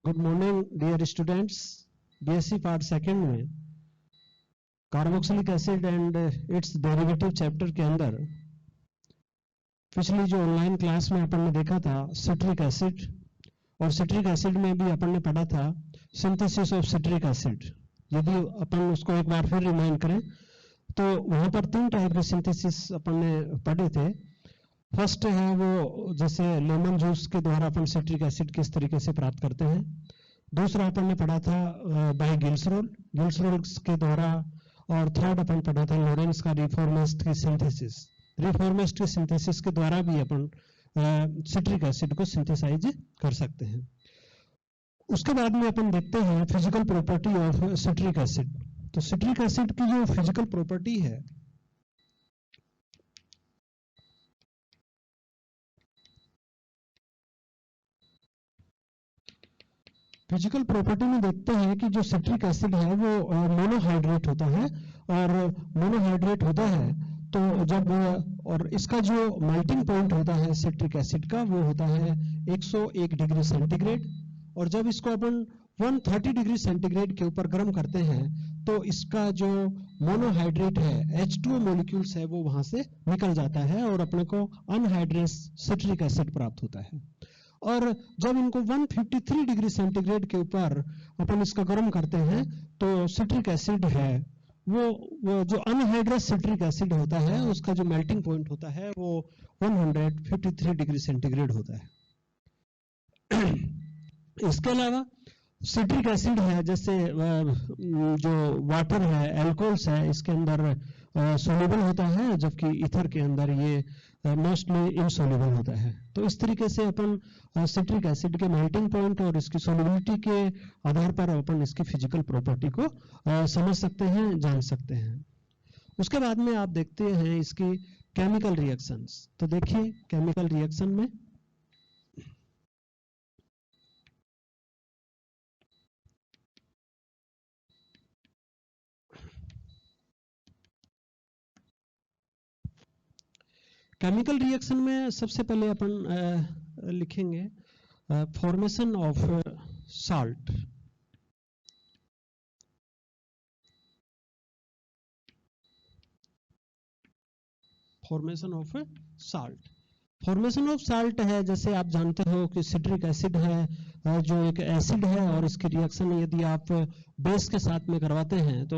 Good morning dear students. BSc part second में carboxylic acid and its derivative chapter के अंदर पिछली जो ऑनलाइन क्लास में अपन ने देखा था सिट्रिक एसिड, और सिट्रिक एसिड में भी अपन ने पढ़ा था सिंथेसिस ऑफ सिट्रिक एसिड। यदि अपन उसको एक बार फिर रिमाइंड करें तो वहां पर तीन टाइप के सिंथेसिस अपन ने पढ़े थे। फर्स्ट है वो जैसे लेमन जूस के द्वारा अपन सिट्रिक एसिड किस तरीके से प्राप्त करते हैं। दूसरा अपन ने पढ़ा था बाय गिल्सरोल के द्वारा, और थर्ड अपन पढ़ा था लॉरेंस का रिफॉर्मेस्ट की सिंथेसिस। रिफॉर्मेस्ट की सिंथेसिस के द्वारा भी अपन सिट्रिक एसिड को सिंथेसाइज कर सकते हैं। उसके बाद में अपन देखते हैं physical property of citric acid. तो सिट्रिक एसिड की जो फिजिकल प्रॉपर्टी है, फिजिकल प्रॉपर्टी में देखते हैं कि जो सिट्रिक एसिड है वो मोनोहाइड्रेट होता है, और मोनोहाइड्रेट होता है तो जब और इसका जो मेल्टिंग पॉइंट होता है सिट्रिक एसिड का वो होता है 101 डिग्री सेंटीग्रेड। और जब इसको अपन 130 डिग्री सेंटीग्रेड के ऊपर गर्म करते हैं तो इसका जो मोनोहाइड्रेट है H2O मॉलिक्यूल्स है वो वहां से निकल जाता है और अपने को अनहाइड्रेट सिट्रिक एसिड प्राप्त होता है। और जब इनको 153 डिग्री सेंटीग्रेड के ऊपर अपन इसका गर्म करते हैं तो सिट्रिक एसिड है वो जो अनहाइड्रेट सिट्रिक एसिड होता है उसका जो मेल्टिंग पॉइंट होता है वो 153 डिग्री सेंटीग्रेड होता है। इसके अलावा सिट्रिक एसिड है जैसे जो वाटर है, एल्कोहल्स है, इसके अंदर सोल्यूबल होता है, जबकि ईथर के अंदर ये मोस्टली इनसोल्यूबल होता है। तो इस तरीके से अपन सिट्रिक एसिड के मेल्टिंग पॉइंट और इसकी सोल्युबिलिटी के आधार पर अपन इसकी फिजिकल प्रॉपर्टी को समझ सकते हैं, जान सकते हैं। उसके बाद में आप देखते हैं इसकी केमिकल रिएक्शंस। तो देखिए केमिकल रिएक्शन में केमिकल रिएक्शन में सबसे पहले अपन लिखेंगे formation of salt. Formation of salt, formation of salt है जैसे आप जानते हो कि सिट्रिक एसिड है जो एक एसिड है, और इसकी रिएक्शन यदि आप बेस के साथ में करवाते हैं तो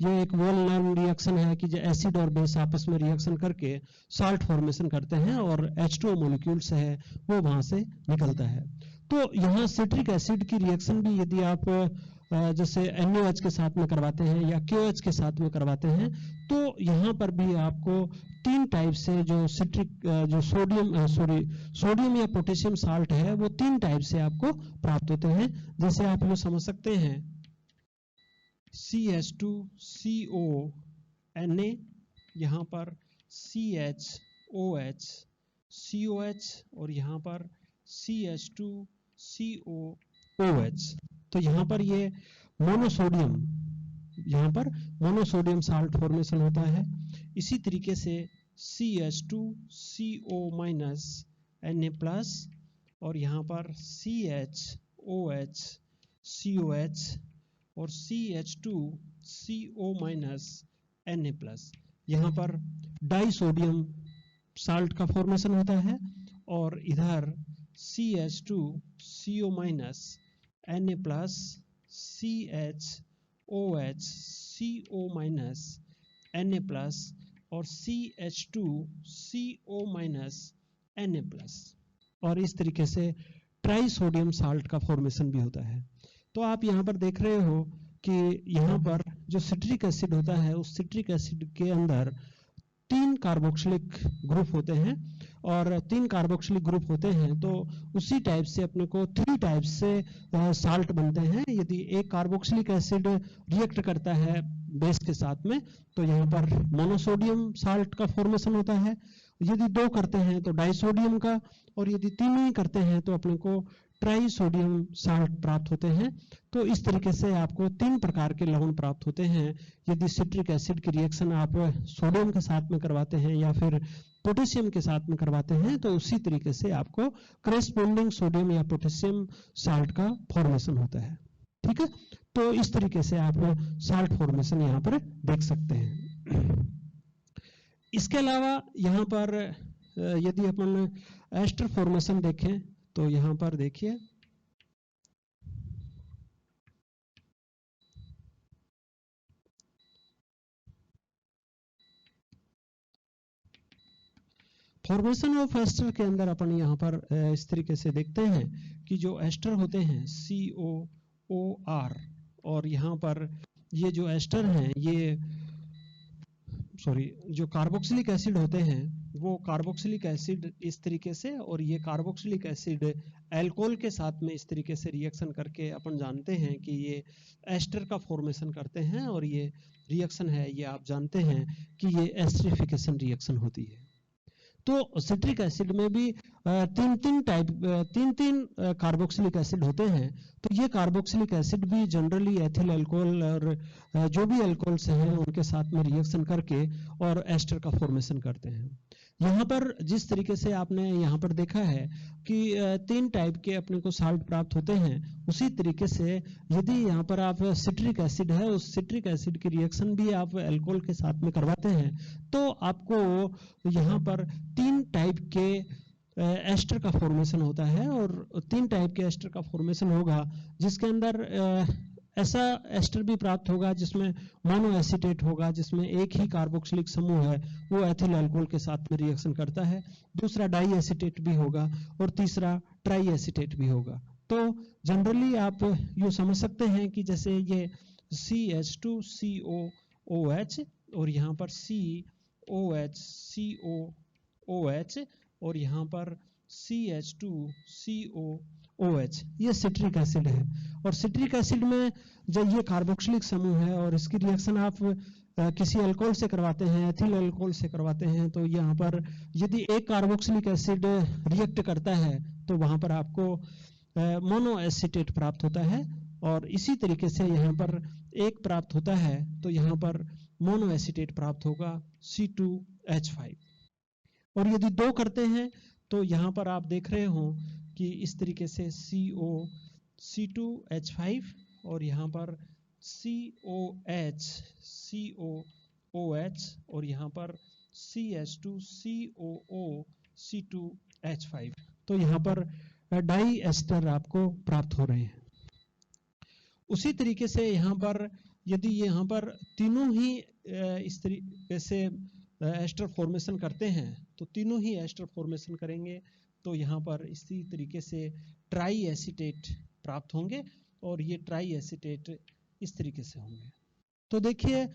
ये एक वेल नोन रिएक्शन है कि जो एसिड और बेस आपस में रिएक्शन करके साल्ट फॉर्मेशन करते हैं और H2O मॉलिक्यूल्स है वो वहां से निकलता है। तो यहाँ सिट्रिक एसिड की रिएक्शन भी यदि आप जैसे NaOH के साथ में करवाते हैं या KOH के साथ में करवाते हैं तो यहाँ पर भी आपको तीन टाइप से जो सिट्रिक जो सोडियम या पोटेशियम साल्ट है वो तीन टाइप से आपको प्राप्त होते हैं। जैसे आप लोग समझ सकते हैं CH2CO Na, यहाँ पर CHOH COH और यहाँ पर CH2COOH। तो यहाँ पर ये मोनोसोडियम, यहाँ पर मोनोसोडियम साल्ट फॉर्मेशन होता है। इसी तरीके से CH2CO Na+ और यहाँ पर CHOH COH और CH2CO Na+, यहाँ पर डाइसोडियम साल्ट का फॉर्मेशन होता है, और इधर CH2CO Na+, CHOH CO Na+ और CH2CO Na+, और इस तरीके से ट्राइसोडियम साल्ट का फॉर्मेशन भी होता है। तो आप यहाँ पर देख रहे हो कि यहाँ पर जो सिट्रिक एसिड होता है उस सिट्रिक एसिड के अंदर तीन कार्बोक्सिलिक ग्रुप होते हैं, और तीन कार्बोक्सिलिक ग्रुप होते हैं तो उसी टाइप से अपने को थ्री टाइप से साल्ट बनते हैं। यदि एक कार्बोक्सिलिक एसिड रिएक्ट करता है बेस के साथ में तो यहाँ पर मोनोसोडियम साल्ट का फॉर्मेशन होता है, यदि दो करते हैं तो डाइसोडियम का, और यदि तीन ही करते हैं तो अपने को ट्राइसोडियम साल्ट प्राप्त होते हैं। तो इस तरीके से आपको तीन प्रकार के लवण प्राप्त होते हैं यदि सिट्रिक एसिड की रिएक्शन आप सोडियम के साथ में करवाते हैं या फिर पोटेशियम के साथ में करवाते हैं तो उसी तरीके से आपको करेस्पॉन्डिंग सोडियम या पोटेशियम साल्ट का फॉर्मेशन होता है। ठीक है, तो इस तरीके से आप साल्ट फॉर्मेशन यहाँ पर देख सकते हैं। इसके अलावा यहाँ पर यदि अपन एस्टर फॉर्मेशन देखें तो यहाँ पर देखिए फॉर्मेशन ऑफ एस्टर के अंदर अपन यहाँ पर इस तरीके से देखते हैं कि जो एस्टर होते हैं COOR, और यहाँ पर ये जो एस्टर हैं ये जो कार्बोक्सिलिक एसिड होते हैं वो कार्बोक्सिलिक एसिड इस तरीके से, और ये कार्बोक्सिलिक एसिड अल्कोहल के साथ में इस तरीके से रिएक्शन करके अपन जानते हैं कि ये एस्टर का फॉर्मेशन करते हैं, और ये रिएक्शन है ये आप जानते हैं कि ये एस्टरिफिकेशन रिएक्शन होती है। तो सिट्रिक एसिड में भी तीन कार्बोक्सिलिक एसिड होते हैं। तो ये कार्बोक्सिलिक एसिड भी जनरली एथिल अल्कोहल और जो भी अल्कोहल्स हैं उनके साथ में रिएक्शन करके और एस्टर का फॉर्मेशन करते हैं। यहाँ पर जिस तरीके से आपने यहाँ पर देखा है कि 3 टाइप के अपने को साल्ट प्राप्त होते हैं, उसी तरीके से यदि यहाँ पर आप सिट्रिक एसिड है उस सिट्रिक एसिड की रिएक्शन भी आप अल्कोहल के साथ में करवाते हैं तो आपको यहाँ पर 3 टाइप के एस्टर का फॉर्मेशन होता है, और 3 टाइप के एस्टर का फॉर्मेशन होगा जिसके अंदर ऐसा एस्टर भी प्राप्त होगा जिसमें मोनो एसीटेट होगा, जिसमें एक ही कार्बोक्सिलिक समूह है वो एथिल अल्कोहल के साथ में रिएक्शन करता है, दूसरा डाई एसीटेट भी होगा और तीसरा ट्राई एसीटेट भी होगा। तो जनरली आप ये समझ सकते हैं कि जैसे ये CH2COOH और यहाँ पर COH और यहाँ पर CH2COOH, ये सिट्रिक एसिड है। और सिट्रिक एसिड में जब ये कार्बोक्सिलिक समूह है और इसकी रिएक्शन आप किसी अल्कोहल से करवाते हैं, एथिल अल्कोहल से करवाते हैं, तो यहाँ पर यदि एक कार्बोक्सिलिक एसिड रिएक्ट करता है तो वहाँ पर आपको मोनो एसीटेट प्राप्त होता है, और इसी तरीके से यहाँ पर एक प्राप्त होता है तो यहाँ पर मोनो एसीटेट प्राप्त होगा C2H5। और यदि 2 करते हैं तो यहाँ पर आप देख रहे हो कि इस तरीके से C2H5 और यहाँ पर COH और यहाँ पर CH2COO C2H5, तो यहाँ पर डाई एस्टर आपको प्राप्त हो रहे हैं। उसी तरीके से यहाँ पर यदि यहाँ पर तीनों ही इस तरीके से एस्टर फॉर्मेशन करते हैं तो तीनों ही एस्टर फॉर्मेशन करेंगे तो यहाँ पर इसी तरीके से ट्राई एसीटेट प्राप्त होंगे, और ये ट्राई एसीटेट इस तरीके से होंगे। तो देखिए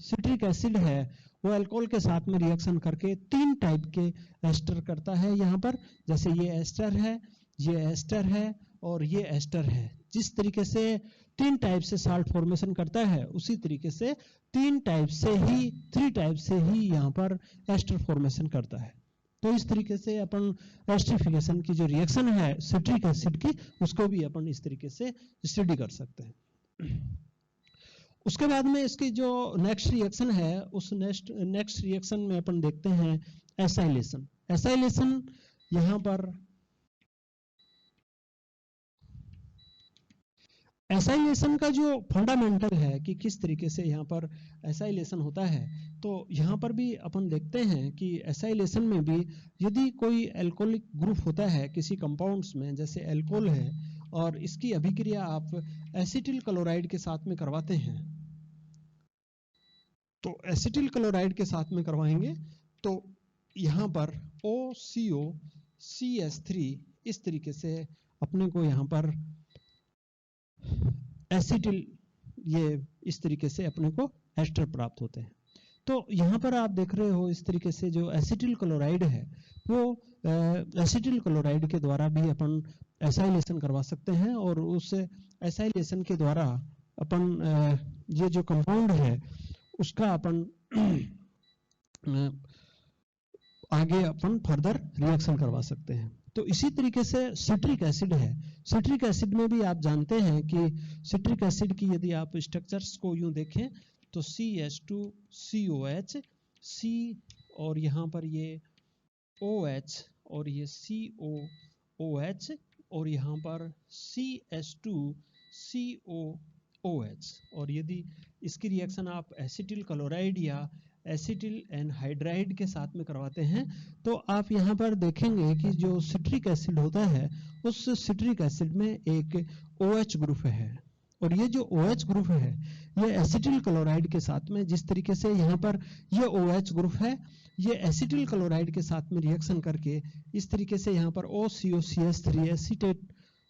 सिट्रिक एसिड है वो अल्कोहल के साथ में रिएक्शन करके 3 टाइप के एस्टर करता है यहाँ पर, जैसे ये एस्टर है, ये एस्टर है और ये एस्टर है। जिस तरीके से 3 टाइप से साल्ट फॉर्मेशन करता है उसी तरीके से 3 टाइप से ही यहाँ पर एस्टर फॉर्मेशन करता है। तो इस तरीके से अपन एस्टरिफिकेशन की जो रिएक्शन है सिट्रिक एसिड की उसको भी अपन इस तरीके से स्टडी कर सकते हैं। उसके बाद में इसकी जो नेक्स्ट रिएक्शन है उस नेक्स्ट रिएक्शन में अपन देखते हैं एसाइलेशन। एसाइलेशन यहाँ पर एसाइलेशन का जो फंडामेंटल है कि किस तरीके से यहाँ पर एसाइलेशन होता है, तो यहाँ पर भी अपन देखते हैं कि एसाइलेशन में भी यदि कोई अल्कोहलिक ग्रुप होता है किसी कंपाउंड्स में, जैसे अल्कोहल है और इसकी अभिक्रिया आप एसिटिल क्लोराइड के साथ में करवाते हैं, तो एसिटिल क्लोराइड के साथ में करवाएंगे तो यहाँ पर OCO-CH3 इस तरीके से अपने को यहाँ पर एसिटिल ये इस तरीके से अपने को एस्टर प्राप्त होते हैं। तो यहाँ पर आप देख रहे हो इस तरीके से जो एसिटिल क्लोराइड है वो एसिटिल क्लोराइड के द्वारा भी अपन एसाइलेशन करवा सकते हैं, और उस एसाइलेशन के द्वारा अपन ये जो कंपाउंड है उसका अपन आगे अपन फर्दर रिएक्शन करवा सकते हैं। तो इसी तरीके से सिट्रिक एसिड है। सिट्रिक एसिड में भी आप जानते हैं कि सिट्रिक एसिड की यदि आप स्ट्रक्चर्स को यूं देखें तो CH2COH और यहाँ पर ये OH और ये COOH और यहाँ पर CH2COOH। और यदि इसकी रिएक्शन आप एसिटिल क्लोराइड या एसिटिल एनहाइड्राइड के साथ में करवाते हैं तो आप यहाँ पर देखेंगे कि जो सिट्रिक एसिड होता है उस सिट्रिक एसिड में एक OH ग्रुप है, और ये जो OH ग्रुप है ये एसिटिल क्लोराइड के साथ में, जिस तरीके से यहाँ पर ये OH ग्रुप है, ये एसिटिल क्लोराइड के साथ में रिएक्शन करके इस तरीके से यहाँ पर OCOCH3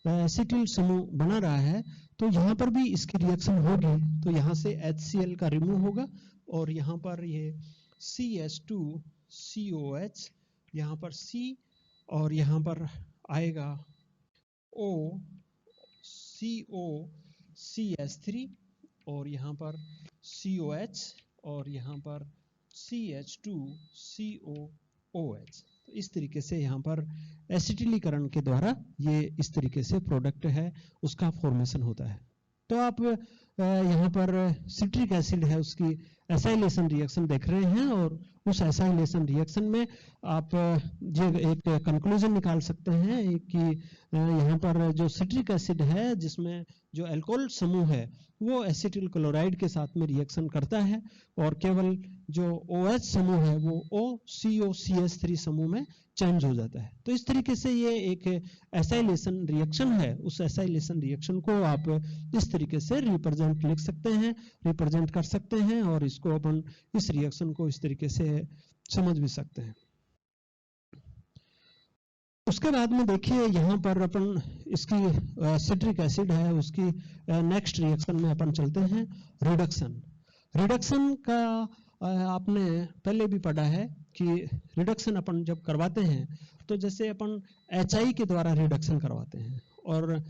एसिटिल समूह बना रहा है। तो यहाँ पर भी इसकी रिएक्शन होगी तो यहाँ से HCl का रिमूव होगा और यहाँ पर ये CH2COH, यहाँ पर C और यहाँ पर आएगा COCH3 और यहाँ पर COH और यहाँ पर CH2COOH। तो इस तरीके से यहाँ पर एसिटिलीकरण के द्वारा ये इस तरीके से प्रोडक्ट है उसका फॉर्मेशन होता है। तो आप यहाँ पर सिट्रिक एसिड है उसकी एसाइलेशन रिएक्शन देख रहे हैं, और उस एसाइलेशन रिएक्शन में आप जो एक कंक्लूजन निकाल सकते हैं कि यहाँ पर जो सिट्रिक एसिड है जिसमें जो अल्कोहल समूह है वो एसिटिल क्लोराइड के साथ में रिएक्शन करता है और केवल जो OH समूह है वो OCOCH3 समूह में चेंज हो जाता है। तो इस तरीके से ये एक एसाइलेशन रिएक्शन है, उस एसाइलेशन रिएक्शन को आप इस तरीके से रिप्रेजेंट लिख सकते हैं, रिप्रेजेंट कर सकते हैं, और इसको अपन इस रिएक्शन को इस तरीके से समझ भी सकते हैं। उसके बाद में देखिए यहाँ पर अपन इसकी सिट्रिक एसिड है उसकी नेक्स्ट रिएक्शन में अपन चलते हैं, रिडक्शन। रिडक्शन का आपने पहले भी पढ़ा है कि रिडक्शन अपन जब करवाते हैं तो जैसे अपन HI के द्वारा रिडक्शन करवाते हैं और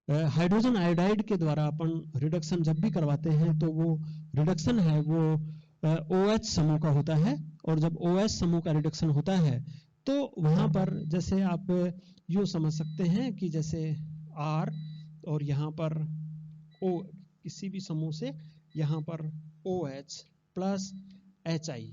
हाइड्रोजन आयोडाइड के द्वारा अपन रिडक्शन जब भी करवाते हैं तो वो रिडक्शन है वो OH समूह का होता है, और जब OH समूह का रिडक्शन होता है तो वहां पर जैसे आप यूं समझ सकते हैं कि जैसे R और यहाँ पर O, किसी भी समूह से यहाँ पर OH प्लस HI,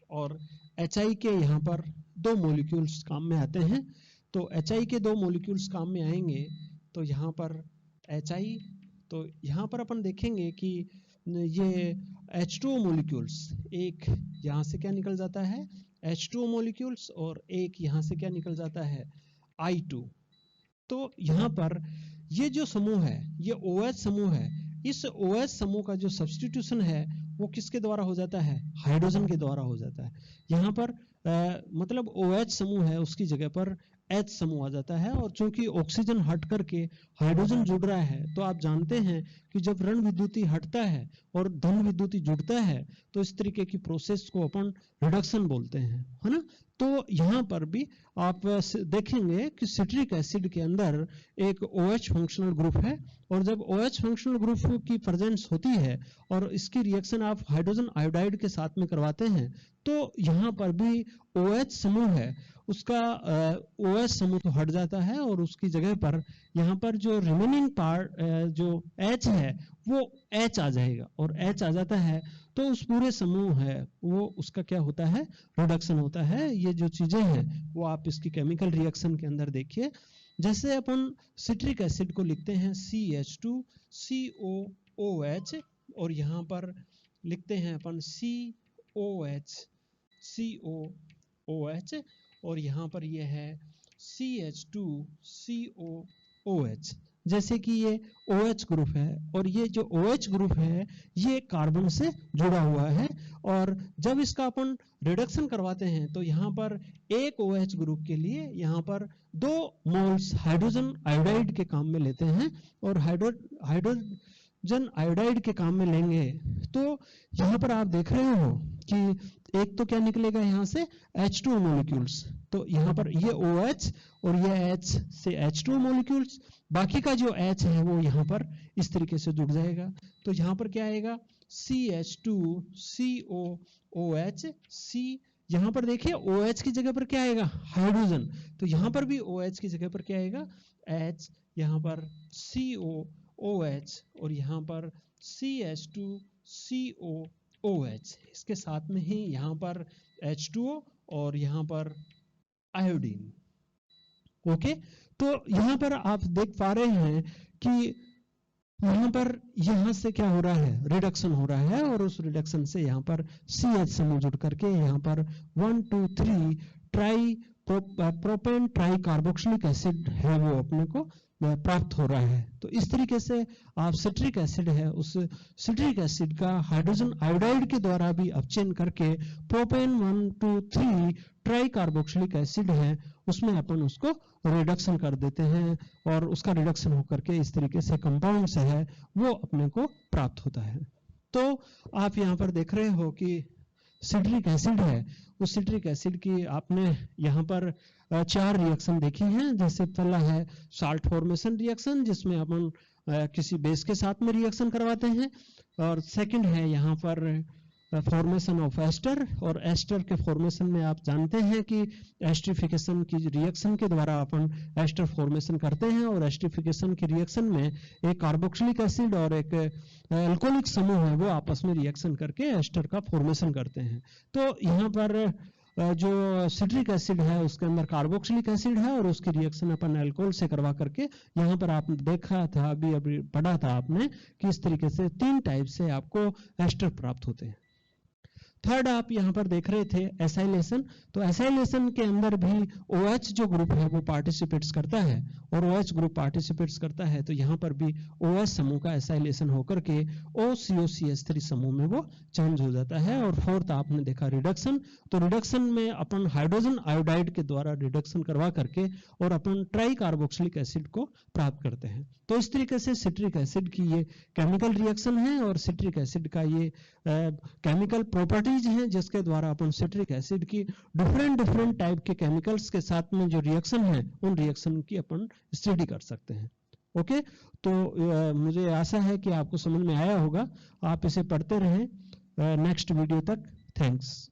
और HI के यहाँ पर दो मॉलिक्यूल्स काम में आते हैं। तो HI के दो मॉलिक्यूल्स काम में आएंगे तो यहाँ पर HI, तो यहाँ पर अपन देखेंगे कि ये H2O मॉलिक्यूल्स, एक यहाँ से क्या निकल जाता है H2O मॉलिक्यूल्स, और एक यहाँ से क्या निकल जाता है I2। तो यहाँ पर ये जो समूह है ये OH समूह है, इस OH समूह का जो सब्स्टिट्यूशन है वो किसके द्वारा हो जाता है, हाइड्रोजन के द्वारा हो जाता है। यहाँ पर मतलब OH समूह है उसकी जगह पर H समूह आ जाता है, और चूंकि ऑक्सीजन हट करके हाइड्रोजन जुड़ रहा है तो आप जानते हैं कि जब ऋण विद्युती हटता है और धन विद्युती जुड़ता है तो इस तरीके की प्रोसेस को अपन रिडक्शन बोलते हैं, है ना। तो यहाँ पर भी आप देखेंगे कि सिट्रिक एसिड के अंदर एक OH फंक्शनल ग्रुप है, और जब OH फंक्शनल ग्रुप की प्रेजेंस होती है और इसकी रिएक्शन आप हाइड्रोजन आयोडाइड के साथ में करवाते हैं तो यहाँ पर भी OH समूह है उसका OH समूह तो हट जाता है और उसकी जगह पर यहाँ पर जो रिमेनिंग पार्ट जो H है वो H आ जाएगा, और H आ जाता है तो उस पूरे समूह है वो उसका क्या होता है, रिडक्शन होता है। ये जो चीजें हैं वो आप इसकी केमिकल रिएक्शन के अंदर देखिए। जैसे अपन सिट्रिक एसिड को लिखते हैं CH2COOH, और यहाँ पर लिखते हैं अपन COH, और यहाँ पर ये है CH2COOH। जैसे कि ये OH ग्रुप है, और ये जो OH ग्रुप है ये कार्बन से जुड़ा हुआ है, और जब इसका अपन रिडक्शन करवाते हैं तो यहाँ पर एक OH ग्रुप के लिए यहाँ पर 2 मोल्स हाइड्रोजन आयोडाइड के काम में लेते हैं, और हाइड्रोजन आयोडाइड के काम में लेंगे तो यहाँ पर आप देख रहे हो कि एक तो क्या निकलेगा यहाँ से H2O मॉलिक्यूल्स, तो यहाँ पर ये OH और ये H से H2O मॉलिक्यूल्स, बाकी का जो H है वो यहाँ पर इस तरीके से जुड़ जाएगा। तो यहाँ पर क्या आएगा CH2COOH, C, यहाँ पर देखिए OH की जगह पर क्या आएगा, हाइड्रोजन, तो यहाँ पर भी OH की जगह पर क्या आएगा, H, यहाँ पर COOH, और यहाँ पर CH2COOH। इसके साथ में ही यहाँ पर H2O और यहाँ पर आयोडीन। ओके, तो यहाँ पर आप देख पा रहे हैं कि यहाँ पर यहाँ से क्या हो रहा है, रिडक्शन हो रहा है, और उस रिडक्शन से यहाँ पर CH समूह जुड़ करके यहाँ पर 1 2 3 try propane try carboxylic acid है वो अपने को प्राप्त हो रहा है। तो इस तरीके से आप सिट्रिक एसिड है, उस सिट्रिक एसिड का हाइड्रोजन आयोडाइड के द्वारा भी अपचयन करके प्रोपेन 1 2 3 ट्राई कार्बोक्सिलिक एसिड है उसमें अपन उसको रिडक्शन कर देते हैं, और उसका रिडक्शन होकर के इस तरीके से कंपाउंड से है वो अपने को प्राप्त होता है। तो आप यहाँ पर देख रहे हो कि सिट्रिक एसिड है, उस सिट्रिक एसिड की आपने यहाँ पर 4 रिएक्शन देखी हैं। जैसे पहला है साल्ट फॉर्मेशन रिएक्शन, जिसमें अपन किसी बेस के साथ में रिएक्शन करवाते हैं, और सेकंड है यहाँ पर फॉर्मेशन ऑफ एस्टर, और एस्टर के फॉर्मेशन में आप जानते हैं कि एस्टरिफिकेशन की रिएक्शन के द्वारा अपन एस्टर फॉर्मेशन करते हैं, और एस्टरिफिकेशन की रिएक्शन में एक कार्बोक्सिलिक एसिड और एक अल्कोहलिक समूह है वो आपस में रिएक्शन करके एस्टर का फॉर्मेशन करते हैं। तो यहाँ पर जो सिट्रिक एसिड है उसके अंदर कार्बोक्सिलिक एसिड है, और उसकी रिएक्शन अपन अल्कोहल से करवा करके यहाँ पर आपने देखा था, अभी पढ़ा था आपने कि इस तरीके से 3 टाइप से आपको एस्टर प्राप्त होते हैं। थर्ड आप यहाँ पर देख रहे थे एसाइलेशन। तो एसाइलेशन के अंदर भी OH जो ग्रुप है वो पार्टिसिपेट्स करता है, और OH ग्रुप पार्टिसिपेट्स करता है तो यहाँ पर भी OH समूह का एसाइलेशन होकर के OCOCH3 समूह में वो चेंज हो जाता है। और फोर्थ आपने देखा रिडक्शन। तो रिडक्शन में अपन हाइड्रोजन आयोडाइड के द्वारा रिडक्शन करवा करके और अपन ट्राई कार्बोक्सिलिक एसिड को प्राप्त करते हैं। तो इस तरीके से सिट्रिक एसिड की ये केमिकल रिएक्शन है, और सिट्रिक एसिड का ये केमिकल प्रॉपर्टीज हैं जिसके द्वारा अपन सिट्रिक एसिड की डिफरेंट टाइप के केमिकल्स के साथ में जो रिएक्शन है उन रिएक्शन की अपन स्टडी कर सकते हैं। ओके, तो मुझे आशा है कि आपको समझ में आया होगा। आप इसे पढ़ते रहें नेक्स्ट वीडियो तक। थैंक्स।